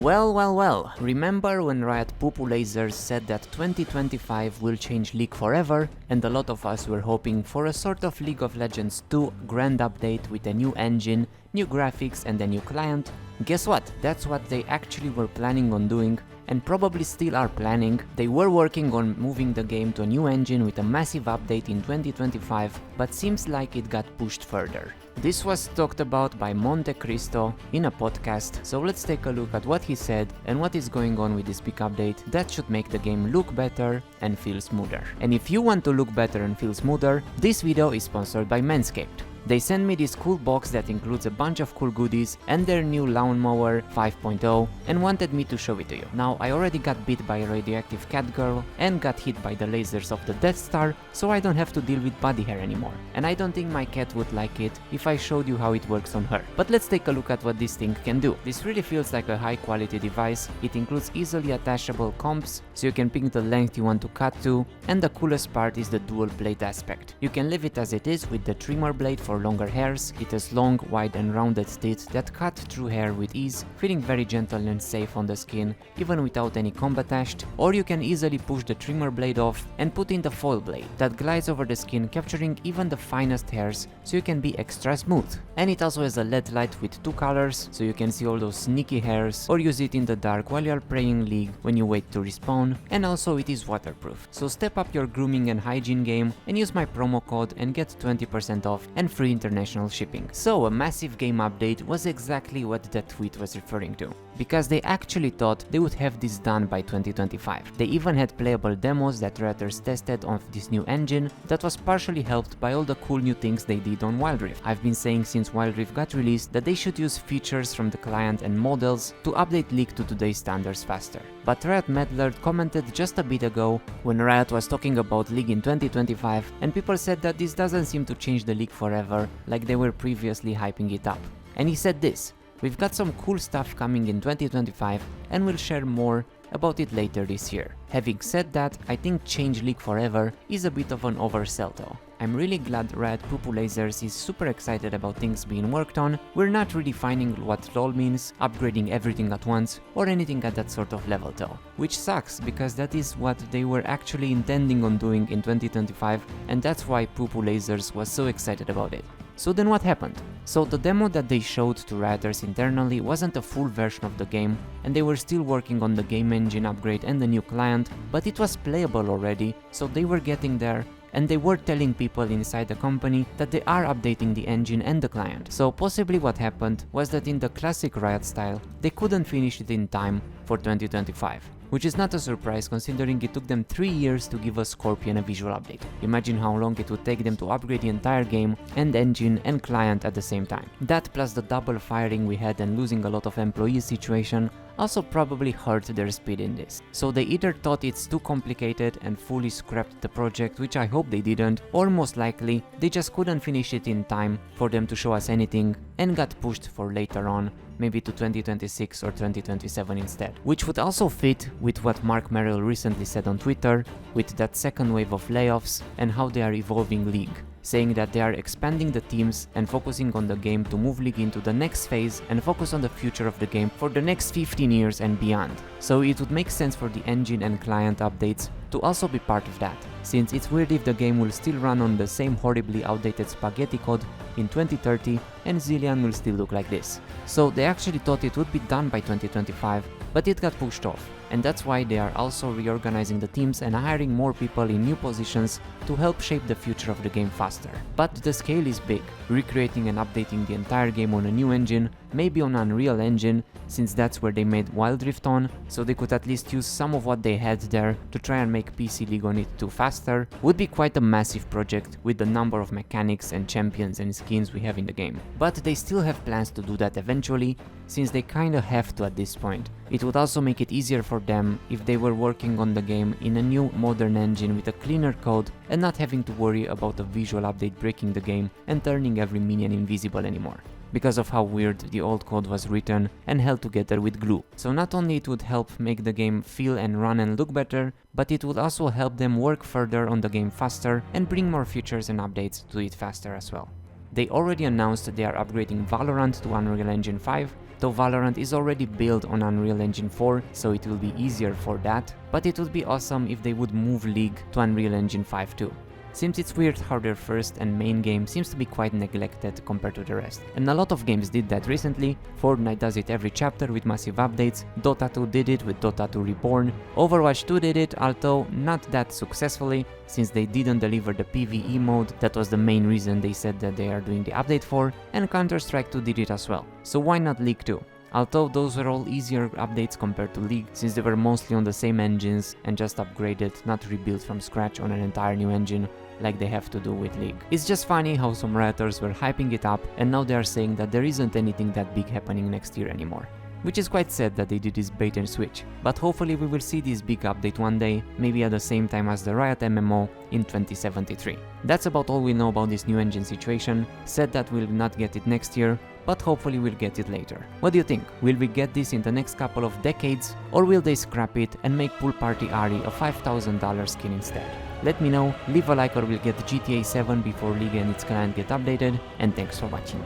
Well, remember when Riot Poo-Poo Lasers said that 2025 will change League forever, and a lot of us were hoping for a sort of League of Legends 2 grand update with a new engine, new graphics and a new client? Guess what? That's what they actually were planning on doing, and probably still are planning. They were working on moving the game to a new engine with a massive update in 2025, but seems like it got pushed further. This was talked about by Monte Cristo in a podcast, so let's take a look at what he said and what is going on with this big update that should make the game look better and feel smoother. And if you want to look better and feel smoother, this video is sponsored by Manscaped. They sent me this cool box that includes a bunch of cool goodies and their new Lawnmower 5.0 and wanted me to show it to you. Now, I already got bit by a radioactive cat girl and got hit by the lasers of the Death Star, so I don't have to deal with body hair anymore. And I don't think my cat would like it if I showed you how it works on her. But let's take a look at what this thing can do. This really feels like a high quality device. It includes easily attachable comps, so you can pick the length you want to cut to, and the coolest part is the dual blade aspect. You can leave it as it is with the trimmer blade for longer hairs. It has long, wide and rounded teeth that cut through hair with ease, feeling very gentle and safe on the skin, even without any comb attached. Or you can easily push the trimmer blade off and put in the foil blade that glides over the skin, capturing even the finest hairs, so you can be extra smooth. And it also has a LED light with two colors, so you can see all those sneaky hairs, or use it in the dark while you're playing League when you wait to respawn. And also it is waterproof, so step up your grooming and hygiene game and use my promo code and get 20% off and free international shipping. So a massive game update was exactly what that tweet was referring to, because they actually thought they would have this done by 2025. They even had playable demos that Rioters tested on this new engine that was partially helped by all the cool new things they did on Wild Rift. I've been saying since Wild Rift got released that they should use features from the client and models to update League to today's standards faster. But Riot Meddler commented just a bit ago when Riot was talking about League in 2025, and people said that this doesn't seem to change the League forever like they were previously hyping it up. And he said this: "We've got some cool stuff coming in 2025 and we'll share more about it later this year." Having said that, I think change League forever is a bit of an oversell though. I'm really glad Riot Poo-Poo Lasers is super excited about things being worked on. We're not really defining what LoL means, upgrading everything at once, or anything at that sort of level though. Which sucks, because that is what they were actually intending on doing in 2025, and that's why Poo-Poo Lasers was so excited about it. So then what happened? So the demo that they showed to Rioters internally wasn't a full version of the game, and they were still working on the game engine upgrade and the new client, but it was playable already, so they were getting there, and they were telling people inside the company that they are updating the engine and the client. So possibly what happened was that in the classic Riot style, they couldn't finish it in time for 2025. Which is not a surprise considering it took them 3 years to give us Scorpion a visual update. Imagine how long it would take them to upgrade the entire game and engine and client at the same time. That plus the double firing we had and losing a lot of employees situation also probably hurt their speed in this. So they either thought it's too complicated and fully scrapped the project, which I hope they didn't, or most likely they just couldn't finish it in time for them to show us anything and got pushed for later on, maybe to 2026 or 2027 instead. Which would also fit with what Mark Merrill recently said on Twitter, with that second wave of layoffs and how they are evolving League, saying that they are expanding the teams and focusing on the game to move League into the next phase and focus on the future of the game for the next 15 years and beyond. So it would make sense for the engine and client updates to also be part of that, since it's weird if the game will still run on the same horribly outdated spaghetti code in 2030 and Zilean will still look like this. So they actually thought it would be done by 2025, but it got pushed off, and that's why they are also reorganizing the teams and hiring more people in new positions to help shape the future of the game faster. But the scale is big, recreating and updating the entire game on a new engine, maybe on Unreal Engine, since that's where they made Wild Rift on, so they could at least use some of what they had there to try and make PC League on it too faster, would be quite a massive project with the number of mechanics and champions and skins we have in the game. But they still have plans to do that eventually, since they kinda have to at this point. It would also make it easier for them if they were working on the game in a new modern engine with a cleaner code and not having to worry about a visual update breaking the game and turning every minion invisible anymore, because of how weird the old code was written and held together with glue. So not only it would help make the game feel and run and look better, but it would also help them work further on the game faster and bring more features and updates to it faster as well. They already announced they are upgrading Valorant to Unreal Engine 5, though Valorant is already built on Unreal Engine 4, so it will be easier for that, but it would be awesome if they would move League to Unreal Engine 5 too. Seems it's weird how their first and main game seems to be quite neglected compared to the rest. And a lot of games did that recently. Fortnite does it every chapter with massive updates, Dota 2 did it with Dota 2 Reborn, Overwatch 2 did it, although not that successfully, since they didn't deliver the PvE mode, that was the main reason they said that they are doing the update for, and Counter-Strike 2 did it as well. So why not League 2? Although those were all easier updates compared to League, since they were mostly on the same engines and just upgraded, not rebuilt from scratch on an entire new engine like they have to do with League. It's just funny how some Rioters were hyping it up and now they are saying that there isn't anything that big happening next year anymore. Which is quite sad that they did this bait and switch, but hopefully we will see this big update one day, maybe at the same time as the Riot MMO in 2073. That's about all we know about this new engine situation. Said that we'll not get it next year, but hopefully we'll get it later. What do you think? Will we get this in the next couple of decades, or will they scrap it and make Pool Party Ahri a $5,000 skin instead? Let me know, leave a like or we'll get GTA 7 before League and its client get updated, and thanks for watching.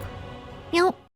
Meow.